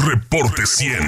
Reporte 100.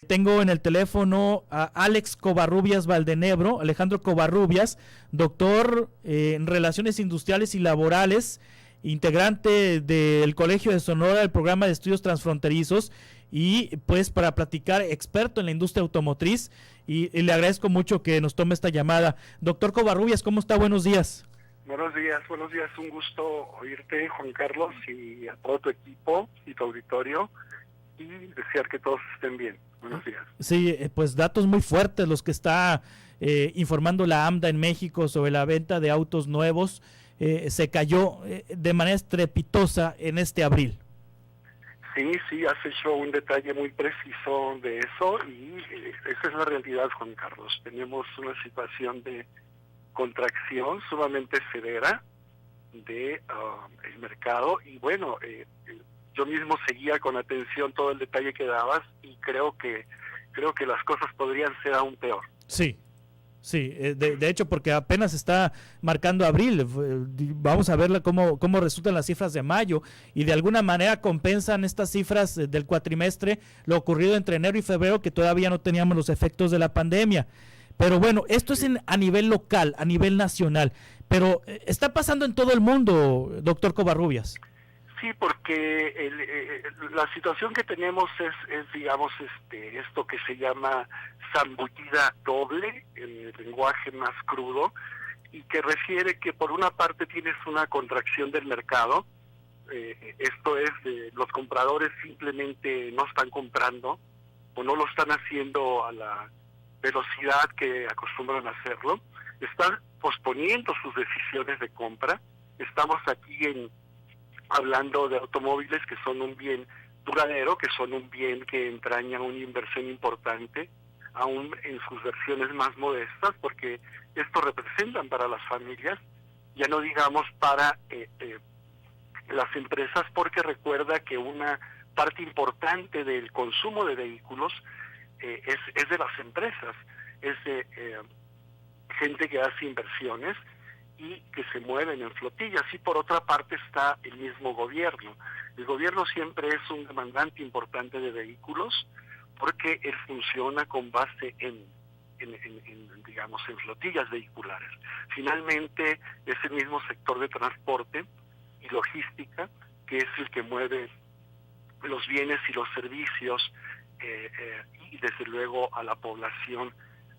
Tengo en el teléfono a Alex Covarrubias Valdenebro, Alejandro Covarrubias, doctor en Relaciones Industriales y Laborales, integrante del Colegio de Sonora del programa de estudios transfronterizos y pues para platicar, experto en la industria automotriz, y le agradezco mucho que nos tome esta llamada. Doctor Covarrubias, ¿cómo está? Buenos días. Buenos días, un gusto oírte, Juan Carlos, y a todo tu equipo y tu auditorio, y desear que todos estén bien. Buenos días. Sí, pues datos muy fuertes los que está informando la AMDA en México sobre la venta de autos nuevos. Se cayó de manera estrepitosa en este abril. Sí, has hecho un detalle muy preciso de eso, y esa es la realidad, Juan Carlos. Tenemos una situación de contracción sumamente severa de el mercado, y bueno, yo mismo seguía con atención todo el detalle que dabas, y creo que las cosas podrían ser aún peor. Sí, de hecho, porque apenas está marcando abril, vamos a ver cómo resultan las cifras de mayo, y de alguna manera compensan estas cifras del cuatrimestre lo ocurrido entre enero y febrero, que todavía no teníamos los efectos de la pandemia. Pero bueno, esto es a nivel local, a nivel nacional, pero está pasando en todo el mundo, doctor Covarrubias. Sí, porque la situación que tenemos es digamos, esto que se llama zambullida doble, en el lenguaje más crudo, y que refiere que por una parte tienes una contracción del mercado, esto es, los compradores simplemente no están comprando, o no lo están haciendo a la velocidad que acostumbran a hacerlo, están posponiendo sus decisiones de compra. Estamos aquí hablando de automóviles que son un bien duradero, que son un bien que entraña una inversión importante, aún en sus versiones más modestas, porque esto representan para las familias, ya no digamos para las empresas, porque recuerda que una parte importante del consumo de vehículos es de las empresas, es de gente que hace inversiones y que se mueven en flotillas. Y por otra parte está el mismo gobierno. El gobierno siempre es un demandante importante de vehículos, porque él funciona con base en flotillas vehiculares. Finalmente es el mismo sector de transporte y logística que es el que mueve los bienes y los servicios y desde luego a la población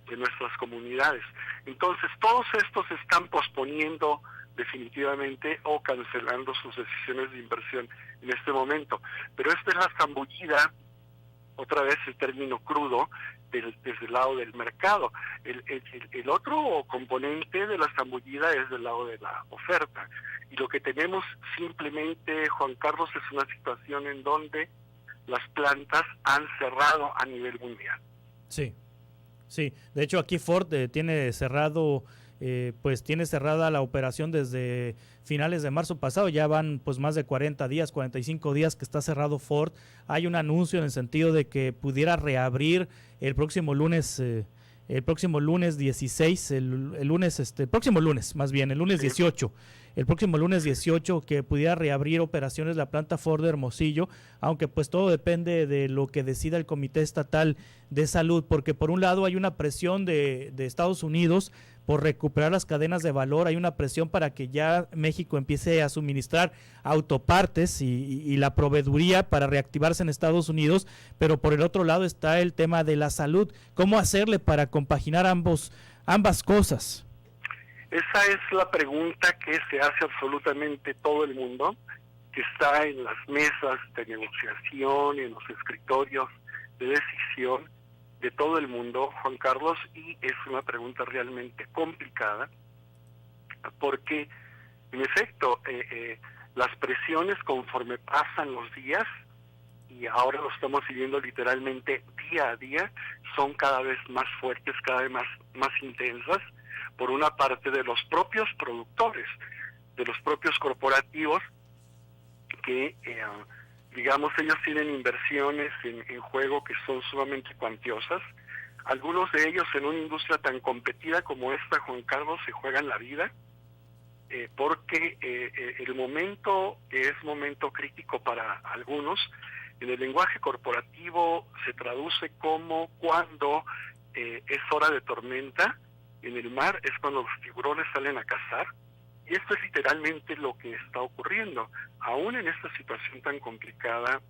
de nuestras comunidades. Entonces todos estos están posponiendo definitivamente o cancelando sus decisiones de inversión en este momento. Pero esta es la zambullida, otra vez el término crudo, desde el lado del mercado. El otro componente de la zambullida es del lado de la oferta. Y lo que tenemos simplemente, Juan Carlos, es una situación en donde las plantas han cerrado a nivel mundial. Sí, de hecho aquí Ford tiene cerrada la operación desde finales de marzo pasado. Ya van pues más de 40 días, 45 días que está cerrado Ford. Hay un anuncio en el sentido de que pudiera reabrir el próximo lunes 16, el próximo lunes 18. El próximo lunes 18 que pudiera reabrir operaciones la planta Ford de Hermosillo, aunque pues todo depende de lo que decida el Comité Estatal de Salud, porque por un lado hay una presión de Estados Unidos por recuperar las cadenas de valor, hay una presión para que ya México empiece a suministrar autopartes y la proveeduría para reactivarse en Estados Unidos, pero por el otro lado está el tema de la salud. ¿Cómo hacerle para compaginar ambas cosas? Esa es la pregunta que se hace absolutamente todo el mundo, que está en las mesas de negociación, en los escritorios de decisión de todo el mundo, Juan Carlos, y es una pregunta realmente complicada, porque en efecto las presiones conforme pasan los días, y ahora lo estamos viviendo literalmente día a día, son cada vez más fuertes, cada vez más intensas, por una parte de los propios productores, de los propios corporativos, que ellos tienen inversiones en juego que son sumamente cuantiosas. Algunos de ellos en una industria tan competida como esta, Juan Carlos, se juegan la vida. porque el momento es momento crítico para algunos. En el lenguaje corporativo se traduce como cuando es hora de tormenta en el mar, es cuando los tiburones salen a cazar, y esto es literalmente lo que está ocurriendo. Aún en esta situación tan complicada,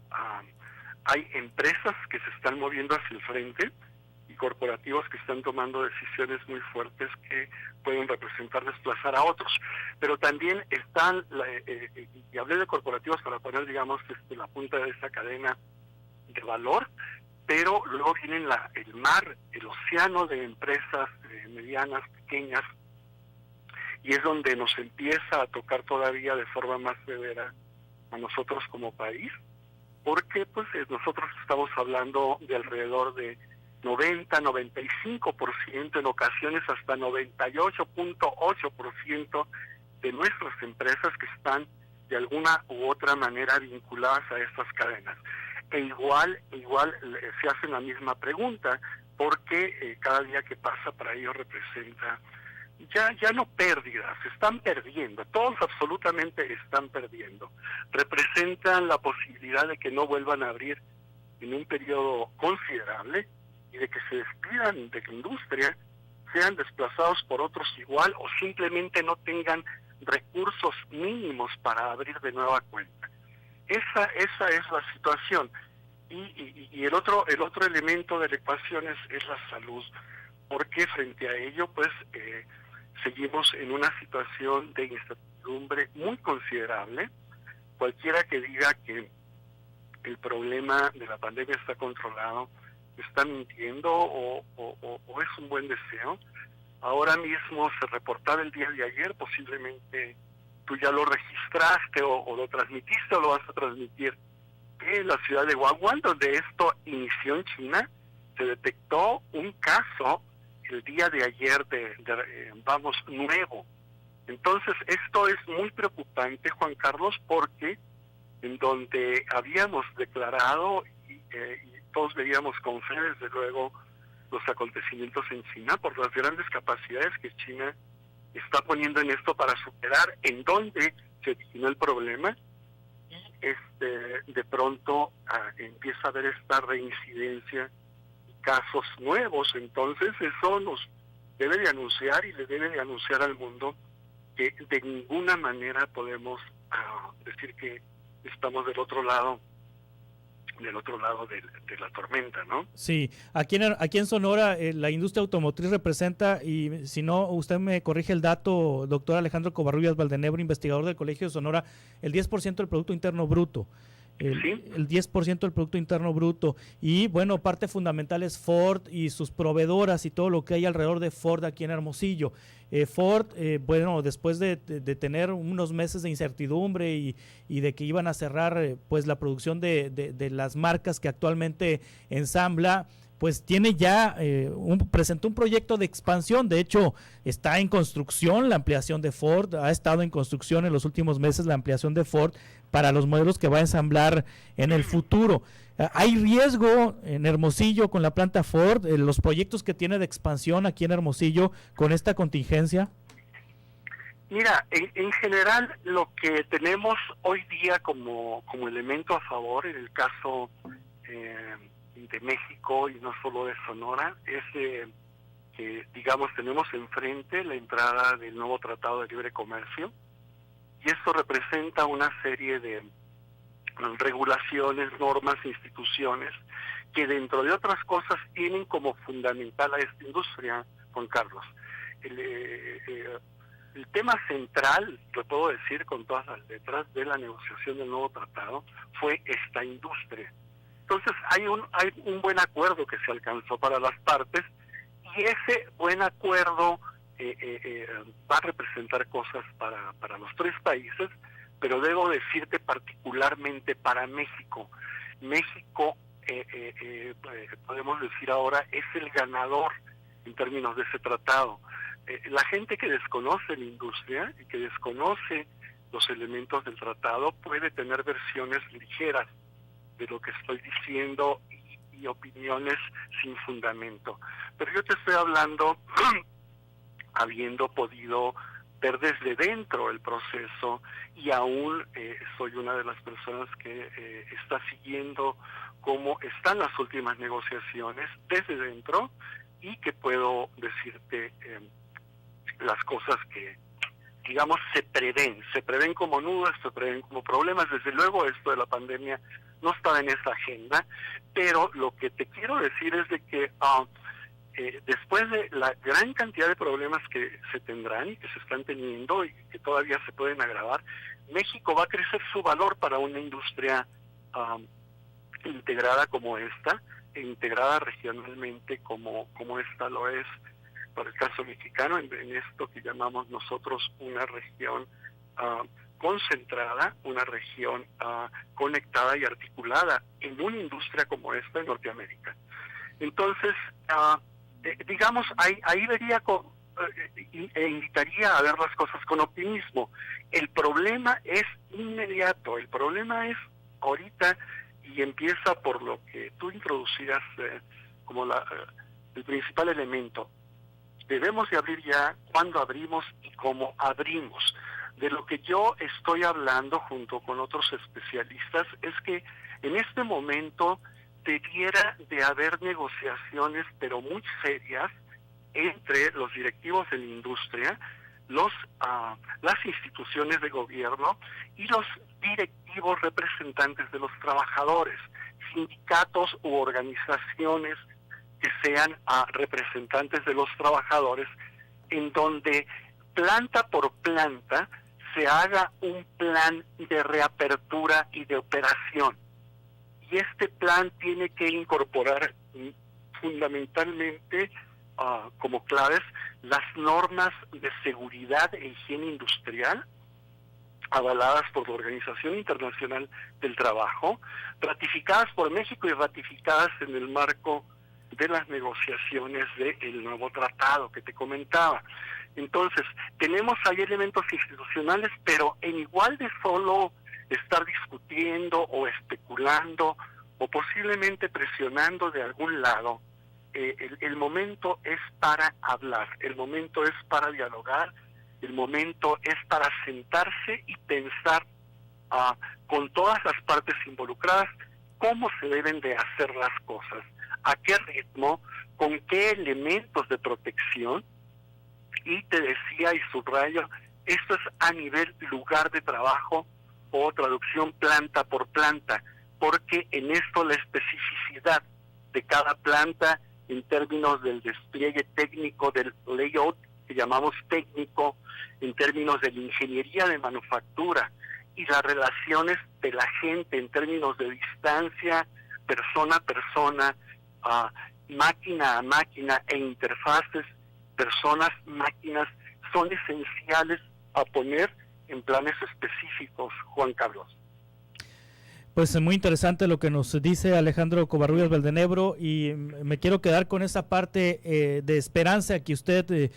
hay empresas que se están moviendo hacia el frente y corporativos que están tomando decisiones muy fuertes que pueden representar desplazar a otros. Pero también están, y hablé de corporativos para poner, digamos, la punta de esa cadena de valor, pero luego vienen el mar, el océano de empresas medianas, pequeñas, y es donde nos empieza a tocar todavía de forma más severa a nosotros como país, porque pues nosotros estamos hablando de alrededor de 90-95%, en ocasiones hasta 98.8% de nuestras empresas que están de alguna u otra manera vinculadas a estas cadenas. E igual se hacen la misma pregunta, porque cada día que pasa para ellos representa ya no pérdidas, están perdiendo, todos absolutamente están perdiendo. Representan la posibilidad de que no vuelvan a abrir en un periodo considerable y de que se despidan de la industria, sean desplazados por otros igual o simplemente no tengan recursos mínimos para abrir de nueva cuenta. Esa es la situación. Y el otro elemento de la ecuación es la salud, porque frente a ello pues seguimos en una situación de incertidumbre muy considerable. Cualquiera que diga que el problema de la pandemia está controlado está mintiendo o es un buen deseo. Ahora mismo se reportaba el día de ayer, posiblemente tú ya lo registraste o lo transmitiste o lo vas a transmitir, en la ciudad de Wuhan, donde esto inició en China, se detectó un caso el día de ayer nuevo. Entonces esto es muy preocupante, Juan Carlos, porque en donde habíamos declarado y todos veíamos con fe, desde luego, los acontecimientos en China por las grandes capacidades que China está poniendo en esto para superar en donde se originó el problema, y de pronto empieza a haber esta reincidencia, casos nuevos. Entonces eso nos debe de anunciar y le debe de anunciar al mundo que de ninguna manera podemos decir que estamos del otro lado de la tormenta, ¿no? Sí, aquí en Sonora la industria automotriz representa, y si no, usted me corrige el dato, doctor Alejandro Covarrubias Valdenebro, investigador del Colegio de Sonora, el 10% del Producto Interno Bruto. El 10% del Producto Interno Bruto. Y bueno, parte fundamental es Ford y sus proveedoras y todo lo que hay alrededor de Ford aquí en Hermosillo. Ford, bueno, después de tener unos meses de incertidumbre y de que iban a cerrar pues la producción de las marcas que actualmente ensambla, pues tiene ya, presentó un proyecto de expansión. De hecho, está en construcción la ampliación de Ford, ha estado en construcción en los últimos meses la ampliación de Ford para los modelos que va a ensamblar en el futuro. ¿Hay riesgo en Hermosillo con la planta Ford, los proyectos que tiene de expansión aquí en Hermosillo con esta contingencia? Mira, en general lo que tenemos hoy día como elemento a favor, en el caso de México y no solo de Sonora, es que, digamos, tenemos enfrente la entrada del nuevo Tratado de Libre Comercio, y esto representa una serie de regulaciones, normas, instituciones que, dentro de otras cosas, tienen como fundamental a esta industria, Juan Carlos. El tema central, lo puedo decir con todas las letras, de la negociación del nuevo tratado fue esta industria. Entonces hay un buen acuerdo que se alcanzó para las partes, y ese buen acuerdo va a representar cosas para los tres países, pero debo decirte particularmente para México. México, podemos decir ahora, es el ganador en términos de ese tratado. La gente que desconoce la industria y que desconoce los elementos del tratado puede tener versiones ligeras de lo que estoy diciendo y opiniones sin fundamento. Pero yo te estoy hablando habiendo podido ver desde dentro el proceso, y aún soy una de las personas que está siguiendo cómo están las últimas negociaciones desde dentro, y que puedo decirte las cosas que, digamos, se prevén como nudos, se prevén como problemas. Desde luego esto de la pandemia no estaba en esa agenda, pero lo que te quiero decir es de que después de la gran cantidad de problemas que se tendrán y que se están teniendo y que todavía se pueden agravar, México va a crecer su valor para una industria integrada como esta, e integrada regionalmente como esta lo es para el caso mexicano, en esto que llamamos nosotros una región concentrada, una región conectada y articulada en una industria como esta en Norteamérica. Entonces, digamos, ahí vería e invitaría a ver las cosas con optimismo. El problema es inmediato, el problema es ahorita, y empieza por lo que tú introducías como el principal elemento. Debemos de abrir ya cuando abrimos y cómo abrimos. De lo que yo estoy hablando junto con otros especialistas es que en este momento debiera de haber negociaciones, pero muy serias, entre los directivos de la industria, las instituciones de gobierno y los directivos representantes de los trabajadores, sindicatos u organizaciones que sean representantes de los trabajadores, en donde planta por planta se haga un plan de reapertura y de operación. Y este plan tiene que incorporar fundamentalmente como claves las normas de seguridad e higiene industrial avaladas por la Organización Internacional del Trabajo, ratificadas por México y ratificadas en el marco de las negociaciones del nuevo tratado que te comentaba. Entonces, tenemos ahí elementos institucionales, pero en igual de solo estar discutiendo o especulando o posiblemente presionando de algún lado, el momento es para hablar, el momento es para dialogar, el momento es para sentarse y pensar con todas las partes involucradas cómo se deben de hacer las cosas, a qué ritmo, con qué elementos de protección. Y te decía y subrayo, esto es a nivel lugar de trabajo o traducción planta por planta, porque en esto la especificidad de cada planta en términos del despliegue técnico, del layout que llamamos técnico, en términos de la ingeniería de manufactura y las relaciones de la gente en términos de distancia, persona a persona, máquina a máquina e interfaces, personas, máquinas, son esenciales a poner en planes específicos, Juan Carlos. Pues es muy interesante lo que nos dice Alejandro Covarrubias Valdenebro, y me quiero quedar con esa parte de esperanza que usted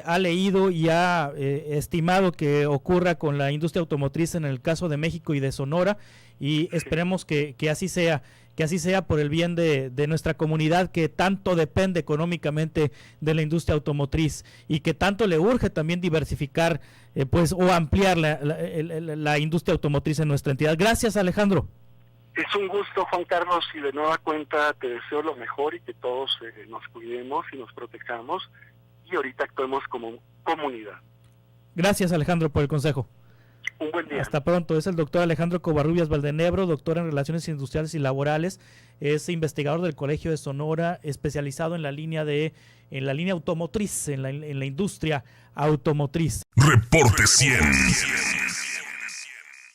ha leído y ha estimado que ocurra con la industria automotriz en el caso de México y de Sonora, y esperemos que así sea, por el bien de nuestra comunidad, que tanto depende económicamente de la industria automotriz y que tanto le urge también diversificar o ampliar la industria automotriz en nuestra entidad. Gracias, Alejandro. Es un gusto, Juan Carlos, y de nueva cuenta te deseo lo mejor y que todos nos cuidemos y nos protejamos y ahorita actuemos como comunidad. Gracias, Alejandro, por el consejo. Un buen día. Hasta pronto. Es el doctor Alejandro Covarrubias Valdenebro, doctor en Relaciones Industriales y Laborales, es investigador del Colegio de Sonora, especializado en la línea automotriz, en la industria automotriz. Reporte 100.